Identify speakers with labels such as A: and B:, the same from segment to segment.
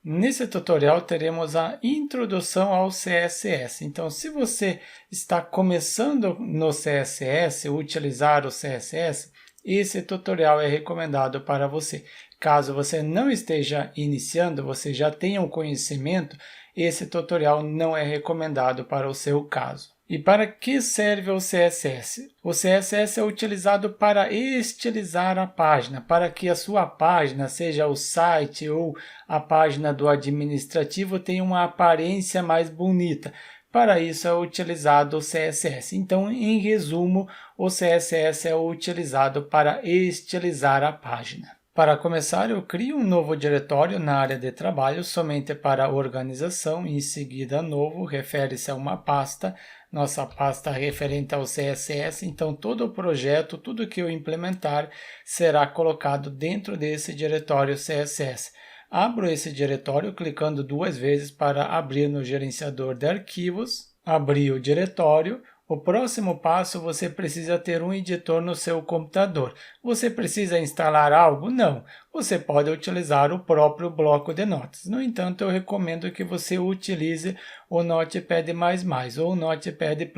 A: Nesse tutorial teremos a introdução ao CSS. Então, se você está começando no CSS, utilizar o CSS, esse tutorial é recomendado para você. Caso você não esteja iniciando, você já tenha um conhecimento, esse tutorial não é recomendado para o seu caso. E para que serve o CSS? O CSS é utilizado para estilizar a página, para que a sua página, seja o site ou a página do administrativo, tenha uma aparência mais bonita. Para isso é utilizado o CSS. Então, em resumo, o CSS é utilizado para estilizar a página. Para começar, eu crio um novo diretório na área de trabalho somente para organização. Em seguida, novo, refere-se a uma pasta, nossa pasta referente ao CSS. Então, todo o projeto, tudo que eu implementar, será colocado dentro desse diretório CSS. Abro esse diretório clicando 2 vezes para abrir no gerenciador de arquivos. Abri o diretório. O próximo passo, você precisa ter um editor no seu computador. Você precisa instalar algo? Não. Você pode utilizar o próprio bloco de notas. No entanto, eu recomendo que você utilize o Notepad++ ou o Notepad++.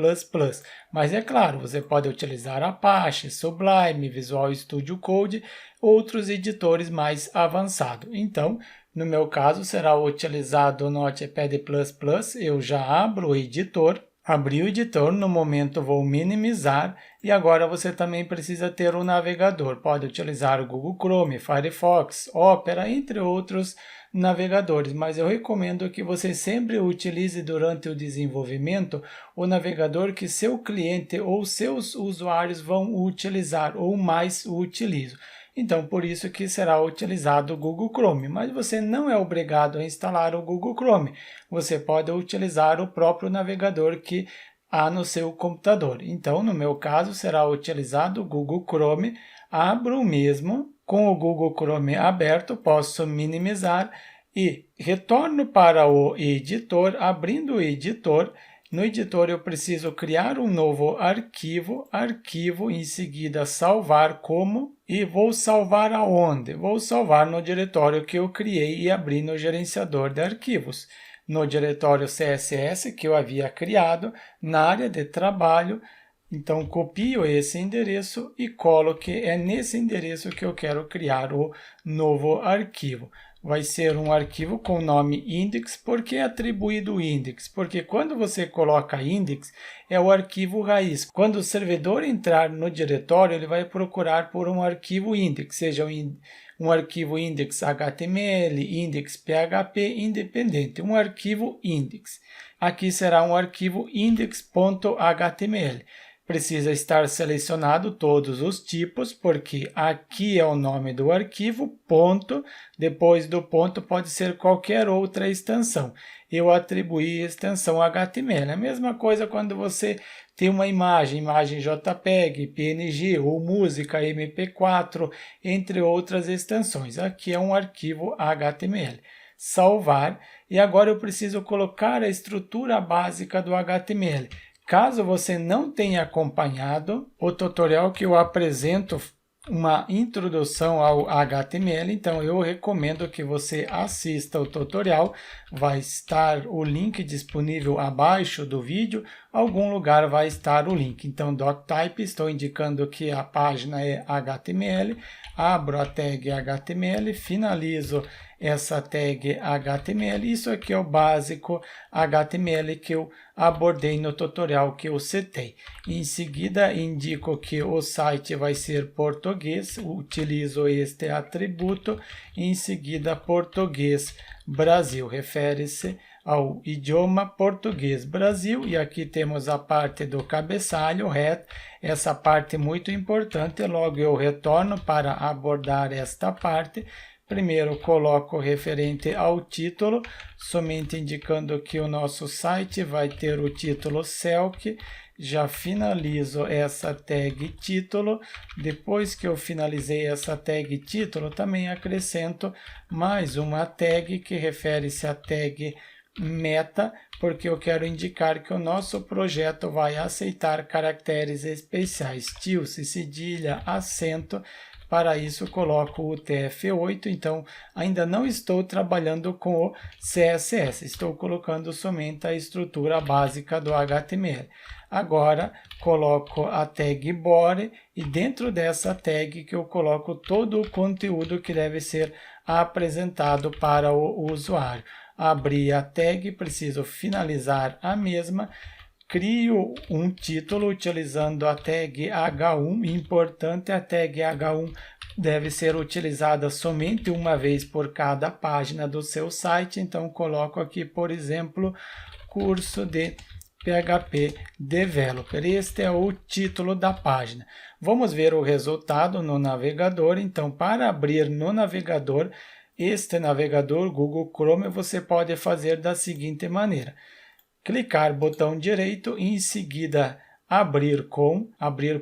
A: Mas é claro, você pode utilizar Apache, Sublime, Visual Studio Code, outros editores mais avançados. Então, no meu caso, será utilizado o Notepad++. Eu já abro o editor. Abri o editor, no momento vou minimizar e agora você também precisa ter um navegador. Pode utilizar o Google Chrome, Firefox, Opera, entre outros navegadores, mas eu recomendo que você sempre utilize durante o desenvolvimento o navegador que seu cliente ou seus usuários vão utilizar ou mais utilizam. Então, por isso que será utilizado o Google Chrome, mas você não é obrigado a instalar o Google Chrome. Você pode utilizar o próprio navegador que há no seu computador. Então, no meu caso, será utilizado o Google Chrome. Abro o mesmo, com o Google Chrome aberto, posso minimizar e retorno para o editor, abrindo o editor. No editor eu preciso criar um novo arquivo, em seguida salvar como, e vou salvar aonde? Vou salvar no diretório que eu criei e abri no gerenciador de arquivos. No diretório CSS que eu havia criado, na área de trabalho, então copio esse endereço e colo que é nesse endereço que eu quero criar o novo arquivo. Vai ser um arquivo com o nome index. Por que atribuído index? Porque quando você coloca index, é o arquivo raiz. Quando o servidor entrar no diretório, ele vai procurar por um arquivo index, seja um arquivo index HTML, index PHP, independente, um arquivo index. Aqui será um arquivo index.html. Precisa estar selecionado todos os tipos, porque aqui é o nome do arquivo, ponto, depois do ponto pode ser qualquer outra extensão. Eu atribuí a extensão HTML. A mesma coisa quando você tem uma imagem JPEG, PNG ou música MP4, entre outras extensões. Aqui é um arquivo HTML. Salvar, e agora eu preciso colocar a estrutura básica do HTML. Caso você não tenha acompanhado o tutorial que eu apresento uma introdução ao HTML, então eu recomendo que você assista o tutorial. Vai estar o link disponível abaixo do vídeo, algum lugar vai estar o link. Então, doctype, estou indicando que a página é HTML, abro a tag HTML, finalizo essa tag HTML. Isso aqui é o básico HTML que eu abordei no tutorial que eu citei. Em seguida, indico que o site vai ser português, utilizo este atributo. Em seguida, português Brasil, refere-se ao idioma português Brasil, e aqui temos a parte do cabeçalho, essa parte muito importante. Logo eu retorno para abordar esta parte. Primeiro coloco referente ao título, somente indicando que o nosso site vai ter o título Selk. Já finalizo essa tag título. Depois que eu finalizei essa tag título, também acrescento mais uma tag que refere-se à tag meta, porque eu quero indicar que o nosso projeto vai aceitar caracteres especiais, tilde, cedilha, acento, Para isso, coloco o TF8, então ainda não estou trabalhando com o CSS, estou colocando somente a estrutura básica do HTML. Agora, coloco a tag body e dentro dessa tag que eu coloco todo o conteúdo que deve ser apresentado para o usuário. Abri a tag, preciso finalizar a mesma. Crio um título utilizando a tag H1. Importante, a tag H1 deve ser utilizada somente uma vez por cada página do seu site. Então, coloco aqui, por exemplo, curso de PHP Developer. Este é o título da página. Vamos ver o resultado no navegador. Então, para abrir no navegador, este navegador Google Chrome, você pode fazer da seguinte maneira. Clicar botão direito e em seguida abrir com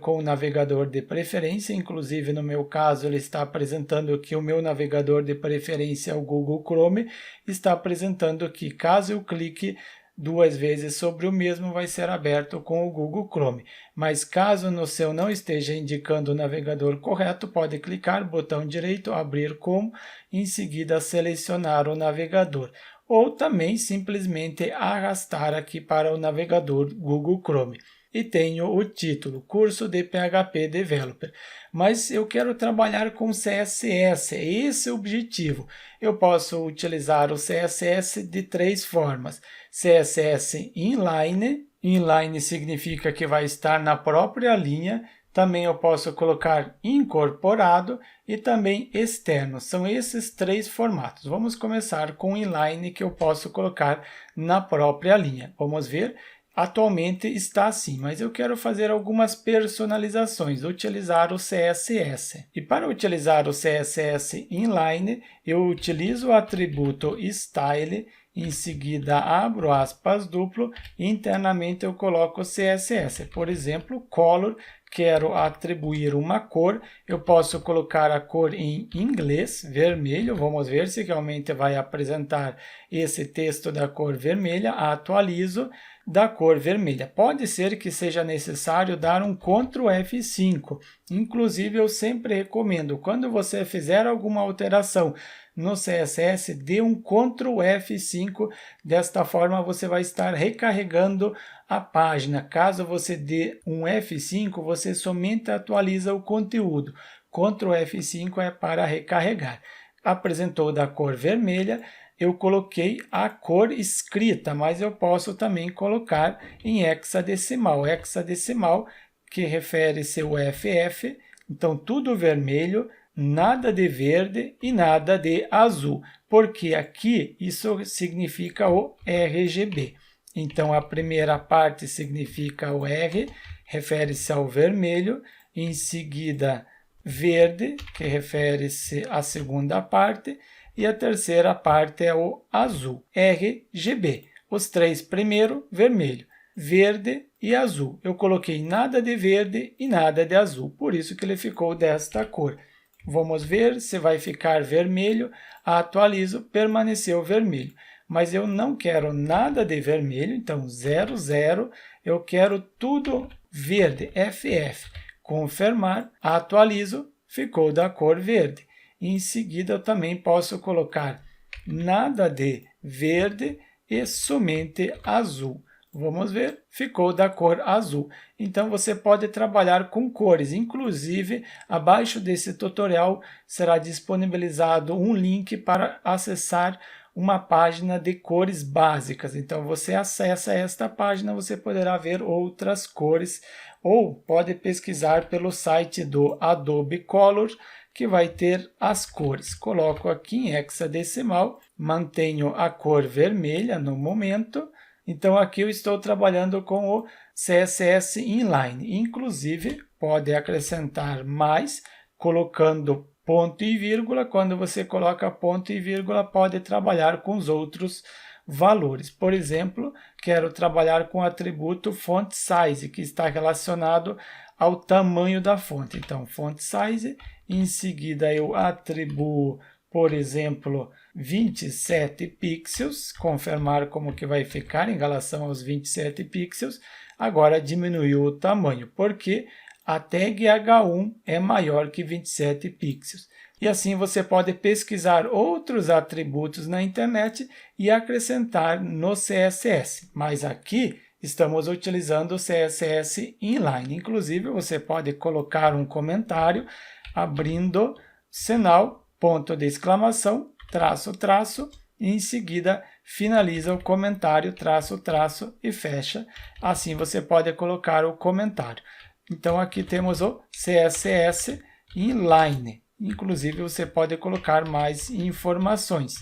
A: o navegador de preferência. Inclusive, no meu caso, ele está apresentando que o meu navegador de preferência é o Google Chrome. Está apresentando que caso eu clique 2 vezes sobre o mesmo, vai ser aberto com o Google Chrome. Mas caso no seu não esteja indicando o navegador correto, pode clicar botão direito, abrir com, em seguida selecionar o navegador. Ou também simplesmente arrastar aqui para o navegador Google Chrome. E tenho o título, Curso de PHP Developer. Mas eu quero trabalhar com CSS, é esse o objetivo. Eu posso utilizar o CSS de 3 formas. CSS inline, inline significa que vai estar na própria linha. Também eu posso colocar incorporado e também externo. São esses 3 formatos. Vamos começar com inline, que eu posso colocar na própria linha. Vamos ver. Atualmente está assim, mas eu quero fazer algumas personalizações, utilizar o CSS. E para utilizar o CSS inline, eu utilizo o atributo style, em seguida abro aspas duplo e internamente eu coloco CSS. Por exemplo, color, quero atribuir uma cor, eu posso colocar a cor em inglês, vermelho, vamos ver se realmente vai apresentar esse texto da cor vermelha, atualizo da cor vermelha. Pode ser que seja necessário dar um Ctrl F5, inclusive eu sempre recomendo, quando você fizer alguma alteração no CSS, dê um Ctrl F5, desta forma você vai estar recarregando a página. Caso você dê um F5, você somente atualiza o conteúdo. Ctrl F5 é para recarregar. Apresentou da cor vermelha, eu coloquei a cor escrita, mas eu posso também colocar em hexadecimal. Hexadecimal, que refere-se ao FF, então tudo vermelho, nada de verde e nada de azul, porque aqui isso significa o RGB. Então, a primeira parte significa o R, refere-se ao vermelho, em seguida verde, que refere-se à segunda parte, e a terceira parte é o azul, RGB. Os 3 primeiro, vermelho, verde e azul. Eu coloquei nada de verde e nada de azul, por isso que ele ficou desta cor. Vamos ver se vai ficar vermelho. Atualizo, permaneceu vermelho. Mas eu não quero nada de vermelho, então 0, 0. Eu quero tudo verde, FF. Confirmar, atualizo, ficou da cor verde. Em seguida, eu também posso colocar nada de verde e somente azul. Vamos ver, ficou da cor azul. Então, você pode trabalhar com cores. Inclusive, abaixo desse tutorial será disponibilizado um link para acessar uma página de cores básicas. Então, você acessa esta página, você poderá ver outras cores ou pode pesquisar pelo site do Adobe Color, que vai ter as cores. Coloco aqui em hexadecimal, mantenho a cor vermelha no momento. Então, aqui eu estou trabalhando com o CSS Inline. Inclusive, pode acrescentar mais, colocando ponto e vírgula. Quando você coloca ponto e vírgula, pode trabalhar com os outros valores. Por exemplo, quero trabalhar com o atributo font size, que está relacionado ao tamanho da fonte. Então, font size, em seguida eu atribuo, por exemplo, 27 pixels, confirmar como que vai ficar em relação aos 27 pixels. Agora diminuiu o tamanho, porque a tag H1 é maior que 27 pixels. E assim você pode pesquisar outros atributos na internet e acrescentar no CSS. Mas aqui estamos utilizando o CSS inline. Inclusive, você pode colocar um comentário abrindo sinal, ponto de exclamação, traço, traço, e em seguida finaliza o comentário, traço, traço e fecha. Assim você pode colocar o comentário. Então aqui temos o CSS inline. Inclusive você pode colocar mais informações.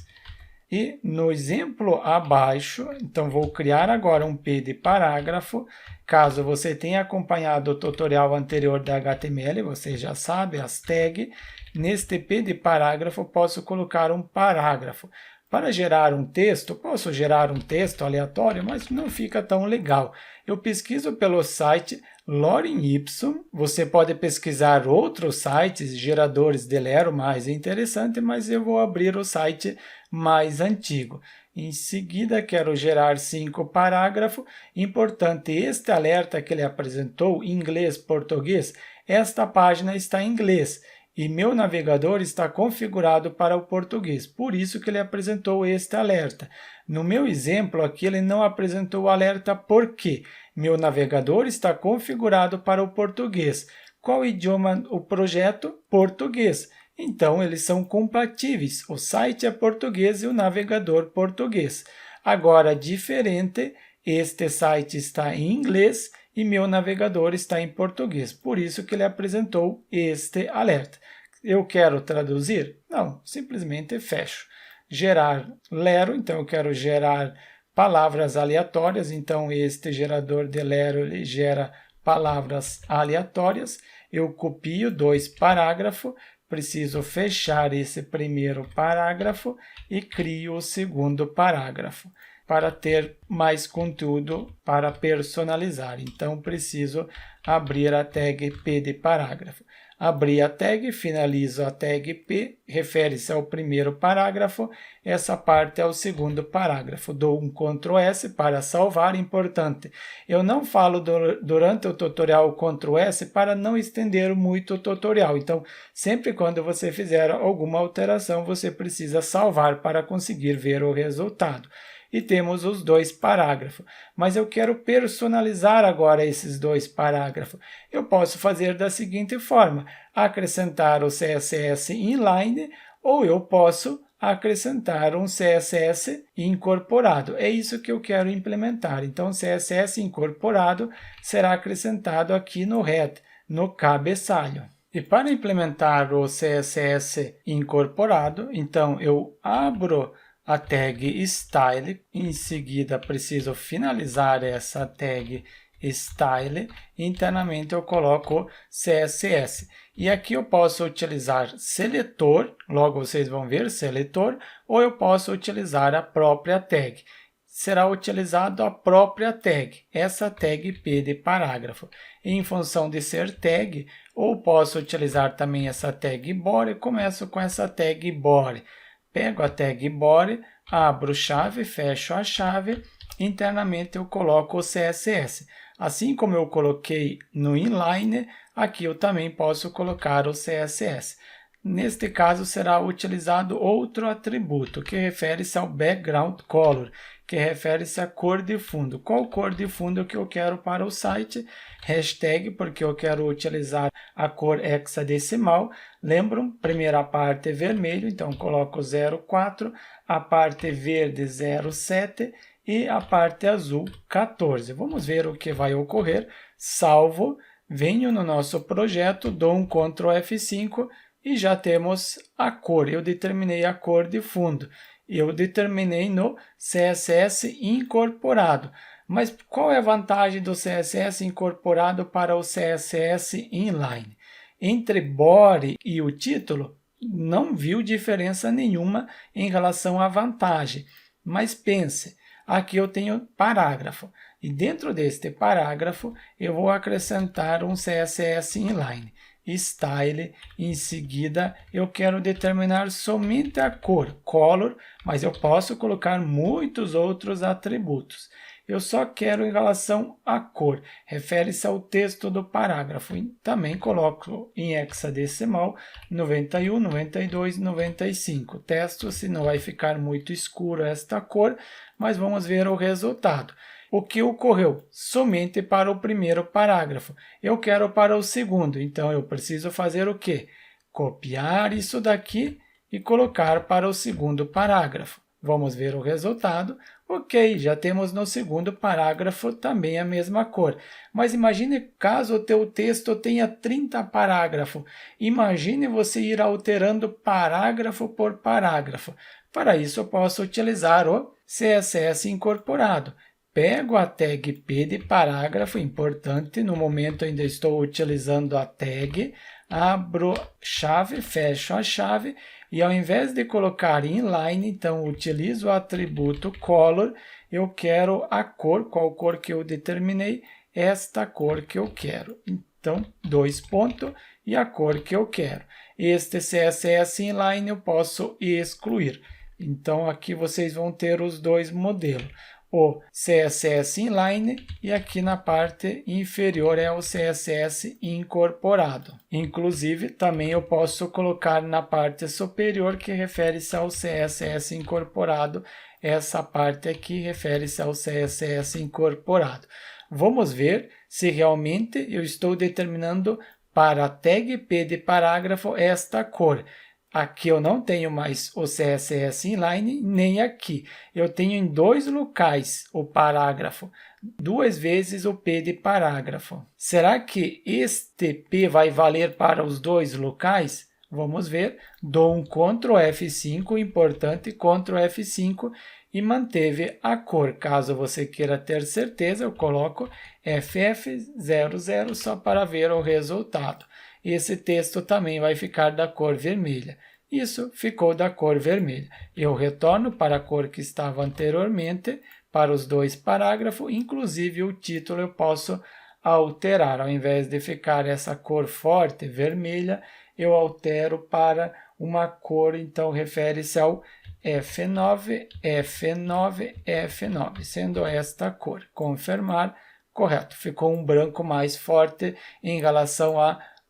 A: E no exemplo abaixo, então vou criar agora um P de parágrafo. Caso você tenha acompanhado o tutorial anterior da HTML, você já sabe as tags. Neste P de parágrafo, posso colocar um parágrafo. Para gerar um texto, posso gerar um texto aleatório, mas não fica tão legal. Eu pesquiso pelo site Lorem Ipsum. Você pode pesquisar outros sites, geradores de Lero mais interessante, mas eu vou abrir o site mais antigo. Em seguida, quero gerar 5 parágrafos. Importante, este alerta que ele apresentou, inglês, português, esta página está em inglês. E meu navegador está configurado para o português, por isso que ele apresentou este alerta. No meu exemplo aqui, ele não apresentou o alerta porque meu navegador está configurado para o português. Qual idioma o projeto? Português. Então, eles são compatíveis. O site é português e o navegador português. Agora, diferente, este site está em inglês e meu navegador está em português. Por isso que ele apresentou este alerta. Eu quero traduzir? Não, simplesmente fecho. Gerar Lero, então eu quero gerar palavras aleatórias, então este gerador de Lero ele gera palavras aleatórias. Eu copio 2 parágrafos, preciso fechar esse primeiro parágrafo e crio o segundo parágrafo para ter mais conteúdo para personalizar. Então, preciso abrir a tag P de parágrafo. Abri a tag, finalizo a tag P, refere-se ao primeiro parágrafo, essa parte é o segundo parágrafo. Dou um Ctrl S para salvar, importante. Eu não falo durante o tutorial Ctrl S para não estender muito o tutorial. Então, sempre quando você fizer alguma alteração, você precisa salvar para conseguir ver o resultado. E temos os 2 parágrafos. Mas eu quero personalizar agora esses 2 parágrafos. Eu posso fazer da seguinte forma, acrescentar o CSS inline ou eu posso acrescentar um CSS incorporado. É isso que eu quero implementar. Então, o CSS incorporado será acrescentado aqui no head, no cabeçalho. E para implementar o CSS incorporado, então eu abro a tag style, em seguida preciso finalizar essa tag style, internamente eu coloco CSS. E aqui eu posso utilizar seletor, logo vocês vão ver seletor, ou eu posso utilizar a própria tag. Será utilizado a própria tag, essa tag P de parágrafo. Em função de ser tag, ou posso utilizar também essa tag body, começo com essa tag body. Pego a tag body, abro chave, fecho a chave, internamente eu coloco o CSS. Assim como eu coloquei no inline, aqui eu também posso colocar o CSS. Neste caso será utilizado outro atributo, que refere-se ao background color, que refere-se à cor de fundo. Qual cor de fundo que eu quero para o site? Hashtag, porque eu quero utilizar a cor hexadecimal. Lembram? Primeira parte é vermelho, então coloco 04, a parte verde 07 e a parte azul 14. Vamos ver o que vai ocorrer. Salvo, venho no nosso projeto, dou um Ctrl F5 e já temos a cor. Eu determinei a cor de fundo. Eu determinei no CSS incorporado. Mas qual é a vantagem do CSS incorporado para o CSS inline? Entre body e o título, não viu diferença nenhuma em relação à vantagem. Mas pense, aqui eu tenho parágrafo. E dentro deste parágrafo, eu vou acrescentar um CSS inline. Style, em seguida eu quero determinar somente a cor, Color, mas eu posso colocar muitos outros atributos. Eu só quero em relação à cor, refere-se ao texto do parágrafo. E também coloco em hexadecimal 91, 92, 95. Testo se não vai ficar muito escuro esta cor, mas vamos ver o resultado. O que ocorreu? Somente para o primeiro parágrafo. Eu quero para o segundo, então eu preciso fazer o quê? Copiar isso daqui e colocar para o segundo parágrafo. Vamos ver o resultado. Ok, já temos no segundo parágrafo também a mesma cor. Mas imagine caso o teu texto tenha 30 parágrafos. Imagine você ir alterando parágrafo por parágrafo. Para isso eu posso utilizar o CSS incorporado. Pego a tag P de parágrafo, importante, no momento ainda estou utilizando a tag, abro chave, fecho a chave e ao invés de colocar inline, então utilizo o atributo color, eu quero a cor, qual cor que eu determinei, esta cor que eu quero. Então, 2 pontos e a cor que eu quero. Este CSS inline eu posso excluir. Então, aqui vocês vão ter os dois modelos. O CSS inline e aqui na parte inferior é o CSS incorporado. Inclusive, também eu posso colocar na parte superior que refere-se ao CSS incorporado. Essa parte aqui refere-se ao CSS incorporado. Vamos ver se realmente eu estou determinando para a tag P de parágrafo esta cor. Aqui eu não tenho mais o CSS inline, nem aqui. Eu tenho em dois locais o parágrafo, 2 vezes o P de parágrafo. Será que este P vai valer para os dois locais? Vamos ver. Dou um Ctrl F5, importante, Ctrl F5 e manteve a cor. Caso você queira ter certeza, eu coloco FF00 só para ver o resultado. Esse texto também vai ficar da cor vermelha. Isso ficou da cor vermelha. Eu retorno para a cor que estava anteriormente, para os dois parágrafos, inclusive o título eu posso alterar. Ao invés de ficar essa cor forte, vermelha, eu altero para uma cor, então refere-se ao F9, F9, F9, sendo esta cor. Confirmar, correto. Ficou um branco mais forte em relação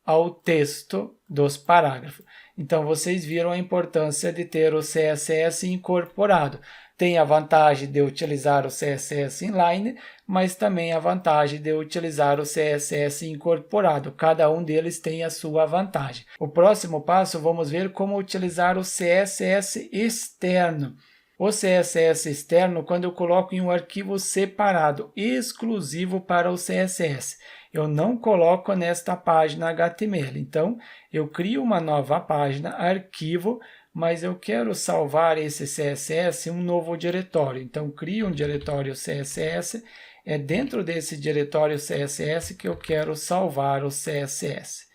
A: ao texto dos parágrafos. Então, vocês viram a importância de ter o CSS incorporado. Tem a vantagem de utilizar o CSS inline, mas também a vantagem de utilizar o CSS incorporado. Cada um deles tem a sua vantagem. O próximo passo, vamos ver como utilizar o CSS externo. O CSS externo, quando eu coloco em um arquivo separado, exclusivo para o CSS. Eu não coloco nesta página HTML. Então, eu crio uma nova página, arquivo, mas eu quero salvar esse CSS em um novo diretório. Então, crio um diretório CSS. É dentro desse diretório CSS que eu quero salvar o CSS.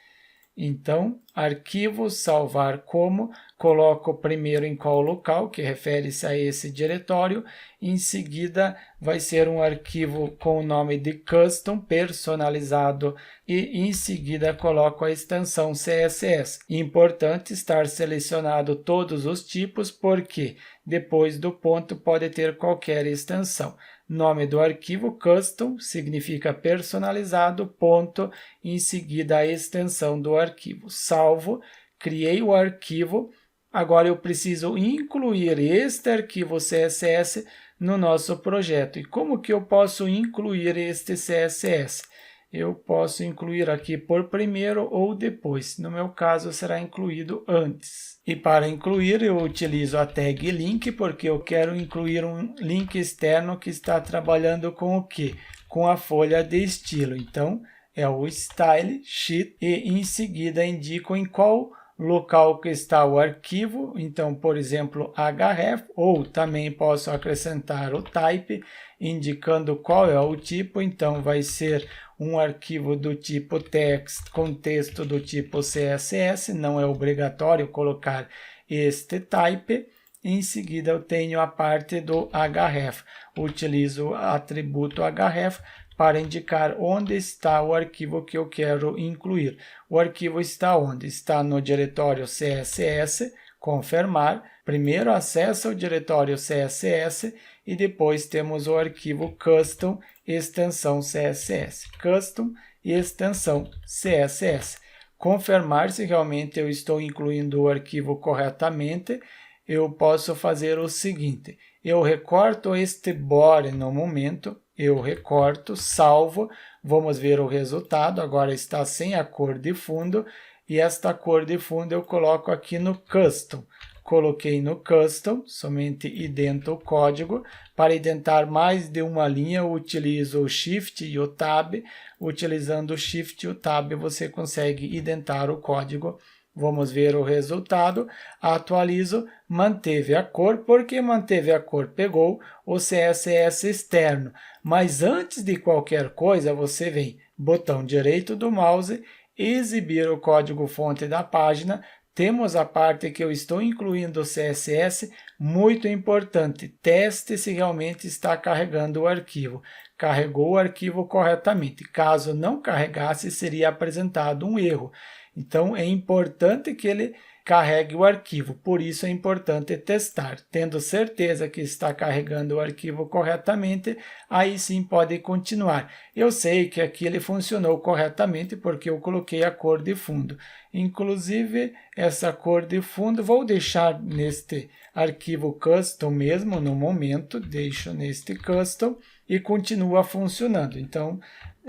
A: Então, arquivo, salvar como, coloco primeiro em qual local, que refere-se a esse diretório, em seguida vai ser um arquivo com o nome de custom, personalizado, e em seguida coloco a extensão CSS. Importante estar selecionado todos os tipos, porque depois do ponto pode ter qualquer extensão. Nome do arquivo custom significa personalizado, ponto, em seguida a extensão do arquivo. Salvo, criei o arquivo, agora eu preciso incluir este arquivo CSS no nosso projeto. E como que eu posso incluir este CSS? Eu posso incluir aqui por primeiro ou depois. No meu caso, será incluído antes. E para incluir, eu utilizo a tag link, porque eu quero incluir um link externo que está trabalhando com o quê? Com a folha de estilo. Então, é o Style Sheet e em seguida indico em qual local que está o arquivo. Então, por exemplo, href, ou também posso acrescentar o type, indicando qual é o tipo. Então, vai ser um arquivo do tipo text com texto do tipo CSS, não é obrigatório colocar este type. Em seguida, eu tenho a parte do href. Utilizo o atributo href para indicar onde está o arquivo que eu quero incluir. O arquivo está onde? Está no diretório CSS, confirmar. Primeiro acessa o diretório CSS e depois temos o arquivo custom extensão CSS. Custom e extensão CSS. Confirmar se realmente eu estou incluindo o arquivo corretamente. Eu posso fazer o seguinte, eu recorto este body no momento, eu recorto, salvo, vamos ver o resultado, agora está sem a cor de fundo, e esta cor de fundo eu coloco aqui no Custom. Coloquei no Custom, somente idento o código. Para identar mais de uma linha, eu utilizo o Shift e o Tab. Utilizando o Shift e o Tab, você consegue identar o código. Vamos ver o resultado. Atualizo, manteve a cor. Por que manteve a cor? Pegou o CSS externo. Mas antes de qualquer coisa, você vem, botão direito do mouse, exibir o código-fonte da página. Temos a parte que eu estou incluindo o CSS, muito importante, teste se realmente está carregando o arquivo. Carregou o arquivo corretamente. Caso não carregasse, seria apresentado um erro. Então, é importante que ele carregue o arquivo, por isso é importante testar. Tendo certeza que está carregando o arquivo corretamente, aí sim pode continuar. Eu sei que aqui ele funcionou corretamente porque eu coloquei a cor de fundo. Inclusive, essa cor de fundo, vou deixar neste arquivo custom mesmo no momento, deixo neste custom e continua funcionando. Então,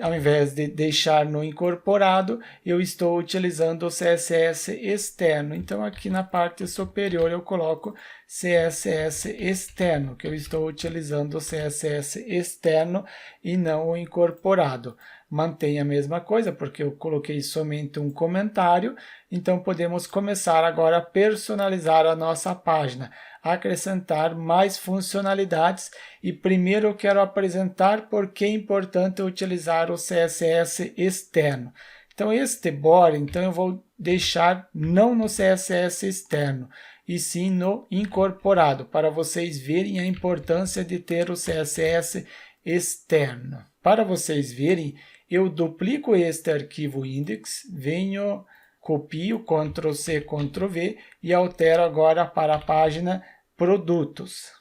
A: ao invés de deixar no incorporado, eu estou utilizando o CSS externo. Então, aqui na parte superior eu coloco CSS externo, que eu estou utilizando o CSS externo e não o incorporado. Mantém a mesma coisa, porque eu coloquei somente um comentário. Então, podemos começar agora a personalizar a nossa página, acrescentar mais funcionalidades. E primeiro eu quero apresentar por que é importante utilizar o CSS externo. Então, este body, então eu vou deixar não no CSS externo, e sim no incorporado, para vocês verem a importância de ter o CSS externo. Para vocês verem, eu duplico este arquivo index, venho, copio, Ctrl+C, Ctrl+V e altero agora para a página produtos.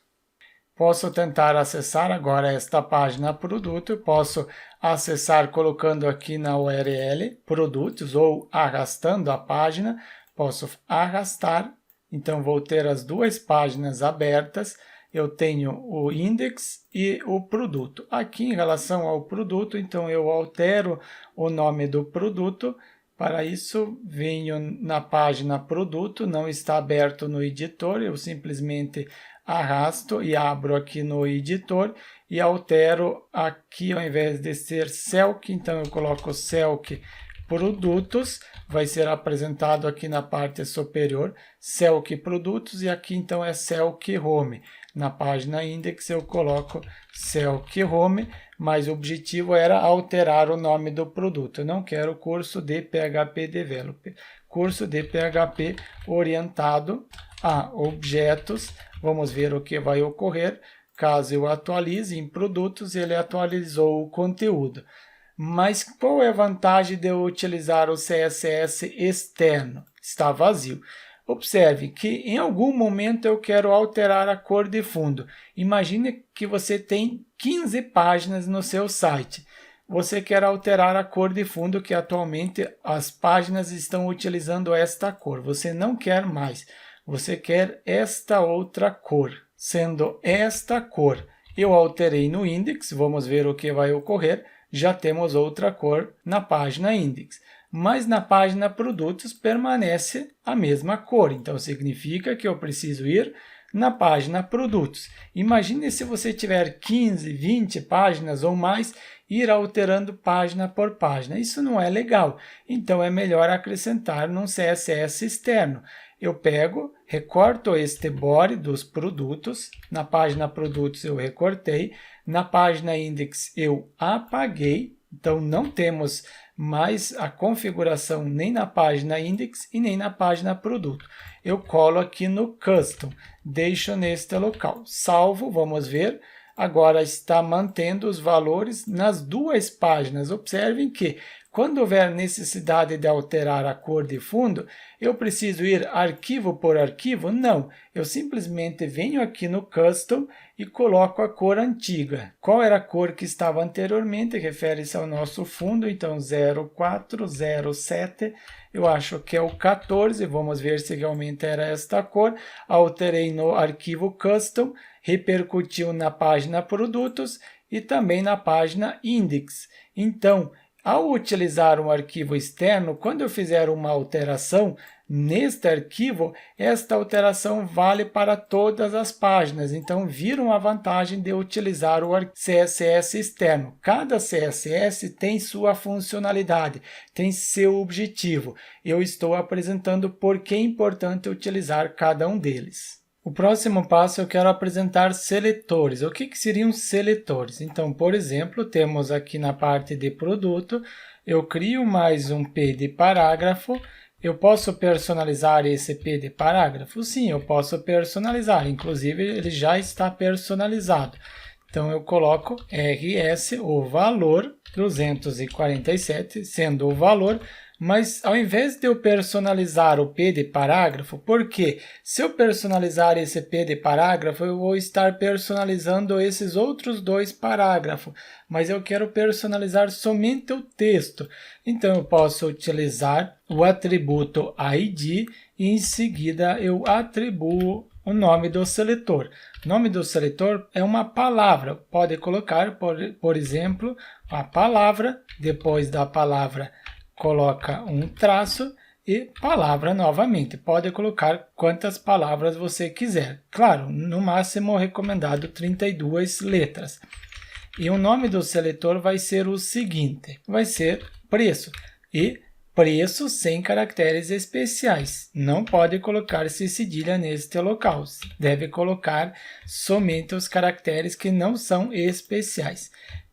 A: Posso tentar acessar agora esta página produto, posso acessar colocando aqui na URL produtos ou arrastando a página, posso arrastar, então vou ter as duas páginas abertas, eu tenho o index e o produto. Aqui em relação ao produto, então eu altero o nome do produto. Para isso, venho na página produto, não está aberto no editor, eu simplesmente arrasto e abro aqui no editor e altero aqui, ao invés de ser Selk, então eu coloco Selk produtos, vai ser apresentado aqui na parte superior, Selk produtos, e aqui então é Selk home. Na página index eu coloco Selk home, mas o objetivo era alterar o nome do produto. Eu não quero curso de PHP Developer. Curso de PHP orientado a objetos. Vamos ver o que vai ocorrer. Caso eu atualize em produtos, ele atualizou o conteúdo. Mas qual é a vantagem de eu utilizar o CSS externo? Está vazio. Observe que em algum momento eu quero alterar a cor de fundo. Imagine que você tem 15 páginas no seu site. Você quer alterar a cor de fundo, que atualmente as páginas estão utilizando esta cor. Você não quer mais. Você quer esta outra cor. Sendo esta cor, eu alterei no index. Vamos ver o que vai ocorrer. Já temos outra cor na página index. Mas na página produtos permanece a mesma cor. Então, significa que eu preciso ir na página produtos. Imagine se você tiver 15, 20 páginas ou mais, ir alterando página por página. Isso não é legal. Então, é melhor acrescentar num CSS externo. Eu pego, recorto este body dos produtos. Na página produtos eu recortei. Na página index eu apaguei. Então, não temos mais a configuração nem na página index e nem na página produto. Eu colo aqui no custom, deixo neste local. Salvo, vamos ver, agora está mantendo os valores nas duas páginas. Observem que, quando houver necessidade de alterar a cor de fundo, eu preciso ir arquivo por arquivo? Não, eu simplesmente venho aqui no Custom e coloco a cor antiga. Qual era a cor que estava anteriormente? Refere-se ao nosso fundo, então 0407, eu acho que é o 14, vamos ver se realmente era esta cor. Alterei no arquivo Custom, repercutiu na página Produtos e também na página Index. Então, ao utilizar um arquivo externo, quando eu fizer uma alteração neste arquivo, esta alteração vale para todas as páginas. Então, viram a vantagem de utilizar o CSS externo. Cada CSS tem sua funcionalidade, tem seu objetivo. Eu estou apresentando por que é importante utilizar cada um deles. O próximo passo eu quero apresentar seletores. O que seriam seletores? Então, por exemplo, temos aqui na parte de produto, eu crio mais um P de parágrafo. Eu posso personalizar esse P de parágrafo? Sim, eu posso personalizar. Inclusive, ele já está personalizado. Então, eu coloco RS, o valor, 247, sendo o valor. Mas ao invés de eu personalizar o P de parágrafo, porque se eu personalizar esse P de parágrafo, eu vou estar personalizando esses outros dois parágrafos, mas eu quero personalizar somente o texto. Então eu posso utilizar o atributo ID e em seguida eu atribuo o nome do seletor. O nome do seletor é uma palavra, pode colocar, por exemplo, a palavra, depois da palavra coloca um traço e palavra novamente. Pode colocar quantas palavras você quiser. Claro, no máximo recomendado 32 letras. E o nome do seletor vai ser o seguinte, vai ser preço. E preço sem caracteres especiais. Não pode colocar cedilha neste local. Deve colocar somente os caracteres que não são especiais.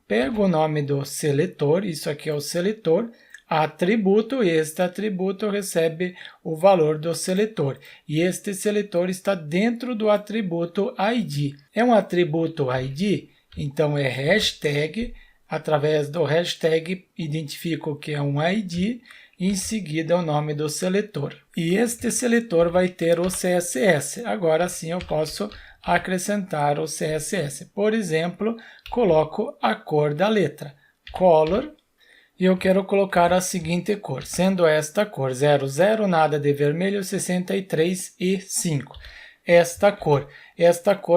A: Pego o nome do seletor, isso aqui é o seletor, atributo, este atributo recebe o valor do seletor. E este seletor está dentro do atributo ID. É um atributo ID, então é hashtag, através do hashtag identifico que é um ID, e em seguida o nome do seletor. E este seletor vai ter o CSS. Agora sim eu posso acrescentar o CSS. Por exemplo, coloco a cor da letra, color, e eu quero colocar a seguinte cor, sendo esta cor 00, nada de vermelho, 63 e 5. Esta cor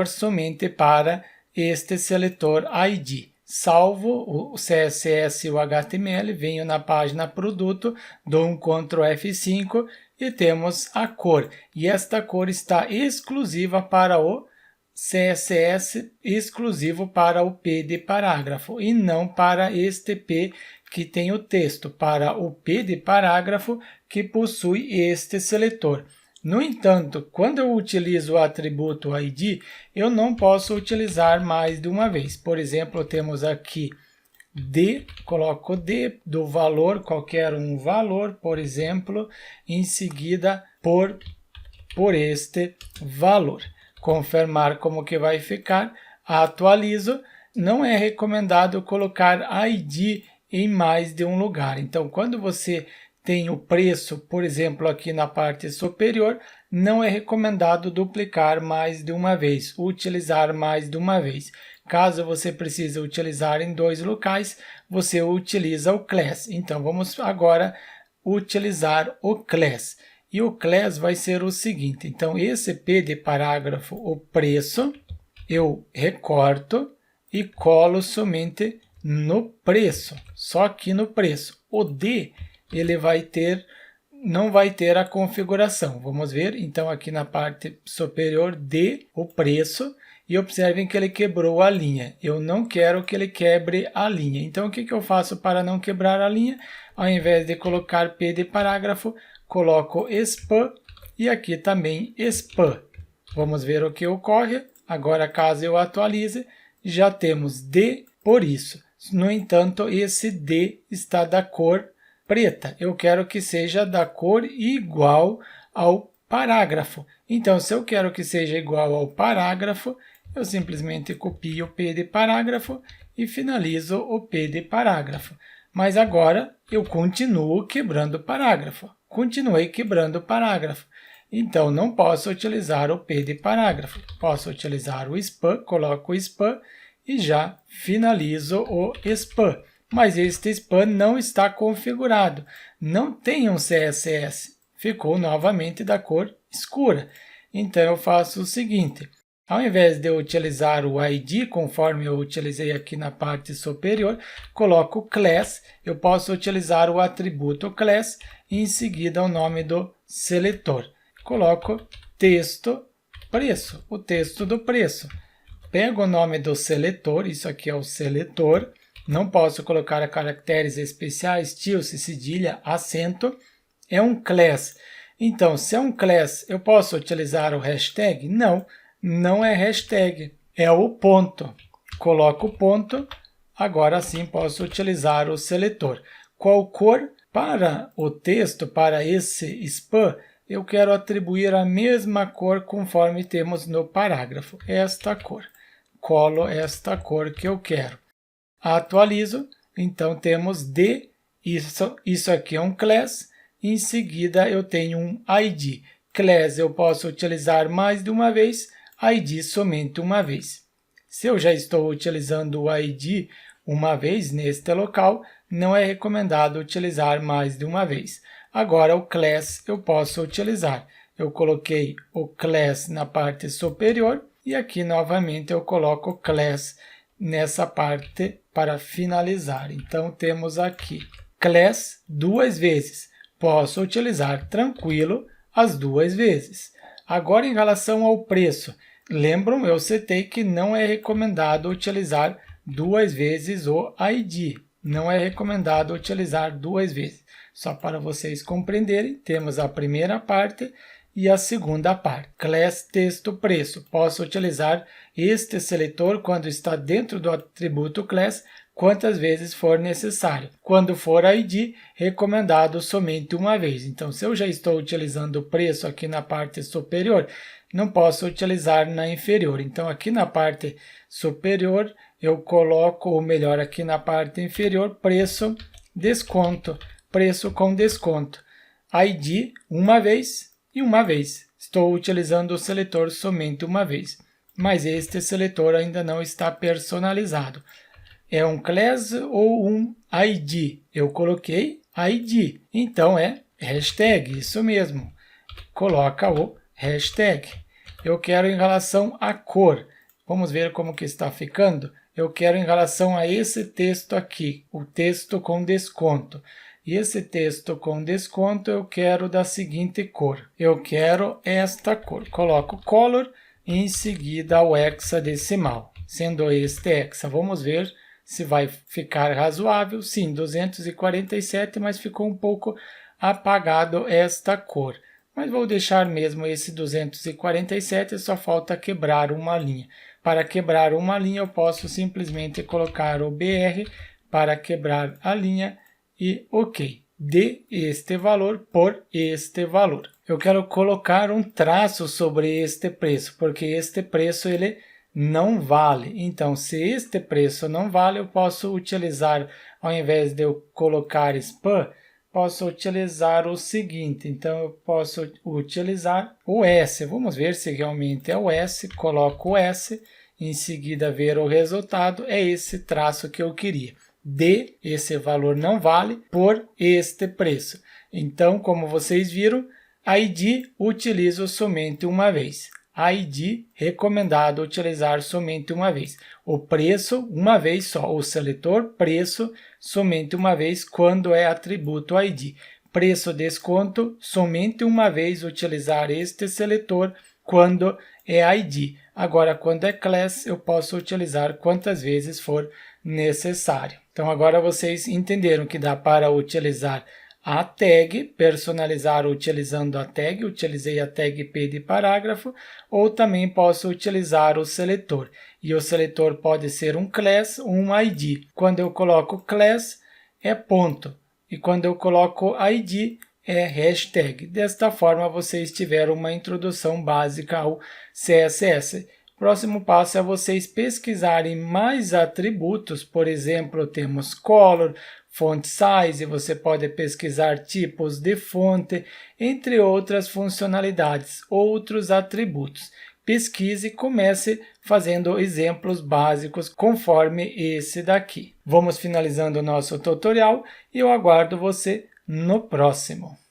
A: somente para este seletor ID. Salvo o CSS e o HTML, venho na página produto, dou um Ctrl F5 e temos a cor. E esta cor está exclusiva para o CSS, exclusivo para o P de parágrafo e não para este P que tem o texto, para o P de parágrafo que possui este seletor. No entanto, quando eu utilizo o atributo ID, eu não posso utilizar mais de uma vez. Por exemplo, temos aqui D, coloco D do valor, qualquer um valor, por exemplo, em seguida por este valor. Confirmar como que vai ficar, atualizo. Não é recomendado colocar ID em mais de um lugar. Então, quando você tem o preço, por exemplo, aqui na parte superior, não é recomendado duplicar mais de uma vez, utilizar mais de uma vez. Caso você precise utilizar em dois locais, você utiliza o class. Então, vamos agora utilizar o class. E o class vai ser o seguinte, então esse P de parágrafo, o preço, eu recorto e colo somente no preço, só aqui no preço. O D, ele não vai ter a configuração. Vamos ver, então aqui na parte superior D, o preço, e observem que ele quebrou a linha. Eu não quero que ele quebre a linha. Então o que eu faço para não quebrar a linha? Ao invés de colocar P de parágrafo, coloco span e aqui também span. Vamos ver o que ocorre. Agora, caso eu atualize, já temos D por isso. No entanto, esse D está da cor preta. Eu quero que seja da cor igual ao parágrafo. Então, se eu quero que seja igual ao parágrafo, eu simplesmente copio o P de parágrafo e finalizo o P de parágrafo. Mas agora eu continuo quebrando parágrafo. Continuei quebrando parágrafo. Então, não posso utilizar o P de parágrafo. Posso utilizar o span, coloco o span e já finalizo o span. Mas este span não está configurado. Não tem um CSS. Ficou novamente da cor escura. Então, eu faço o seguinte. Ao invés de eu utilizar o ID, conforme eu utilizei aqui na parte superior, coloco class, eu posso utilizar o atributo class e em seguida o nome do seletor. Coloco texto preço, o texto do preço. Pego o nome do seletor, isso aqui é o seletor, não posso colocar caracteres especiais, tilde, cedilha, acento, é um class. Então, se é um class, eu posso utilizar o hashtag? Não. Não é hashtag, é o ponto. Coloco o ponto, agora sim posso utilizar o seletor. Qual cor? Para o texto, para esse span, eu quero atribuir a mesma cor conforme temos no parágrafo. Esta cor. Colo esta cor que eu quero. Atualizo, então temos de, isso aqui é um class, em seguida eu tenho um ID. Class eu posso utilizar mais de uma vez, ID somente uma vez. Se eu já estou utilizando o ID uma vez neste local, não é recomendado utilizar mais de uma vez. Agora, o class eu posso utilizar. Eu coloquei o class na parte superior e aqui novamente eu coloco o class nessa parte para finalizar. Então, temos aqui class duas vezes. Posso utilizar tranquilo as duas vezes. Agora, em relação ao preço, lembram, eu citei que não é recomendado utilizar duas vezes o ID. Não é recomendado utilizar duas vezes. Só para vocês compreenderem, temos a primeira parte e a segunda parte. Class texto preço. Posso utilizar este seletor quando está dentro do atributo class, quantas vezes for necessário. Quando for ID, recomendado somente uma vez. Então, se eu já estou utilizando o preço aqui na parte superior, não posso utilizar na inferior. Então, aqui na parte superior, eu coloco, ou melhor, aqui na parte inferior, preço, desconto, preço com desconto. ID, uma vez e uma vez. Estou utilizando o seletor somente uma vez. Mas este seletor ainda não está personalizado. É um class ou um ID? Eu coloquei ID. Então, é hashtag, isso mesmo. Coloca o hashtag. Eu quero em relação à cor. Vamos ver como que está ficando. Eu quero em relação a esse texto aqui, o texto com desconto. E esse texto com desconto eu quero da seguinte cor. Eu quero esta cor. Coloco color e em seguida o hexadecimal. Sendo este hexa, vamos ver se vai ficar razoável. Sim, 247, mas ficou um pouco apagado esta cor. Mas vou deixar mesmo esse 247, só falta quebrar uma linha. Para quebrar uma linha, eu posso simplesmente colocar o BR para quebrar a linha e OK. De este valor por este valor. Eu quero colocar um traço sobre este preço, porque este preço ele não vale. Então, se este preço não vale, eu posso utilizar, ao invés de eu colocar spam, posso utilizar o seguinte. Então, eu posso utilizar o S. Vamos ver se realmente é o S. Coloco o S, em seguida ver o resultado. É esse traço que eu queria. De, esse valor não vale, por este preço. Então, como vocês viram, ID utilizo somente uma vez. ID, recomendado utilizar somente uma vez. O preço, uma vez só. O seletor, preço, somente uma vez quando é atributo ID. Preço, desconto, somente uma vez utilizar este seletor quando é ID. Agora, quando é class, eu posso utilizar quantas vezes for necessário. Então, agora vocês entenderam que dá para utilizar a tag, personalizar utilizando a tag, utilizei a tag P de parágrafo, ou também posso utilizar o seletor. E o seletor pode ser um class ou um ID. Quando eu coloco class, é ponto. E quando eu coloco ID, é hashtag. Desta forma, vocês tiveram uma introdução básica ao CSS. Próximo passo é vocês pesquisarem mais atributos, por exemplo, temos color, font size, você pode pesquisar tipos de fonte, entre outras funcionalidades, outros atributos. Pesquise e comece fazendo exemplos básicos conforme esse daqui. Vamos finalizando o nosso tutorial e eu aguardo você no próximo.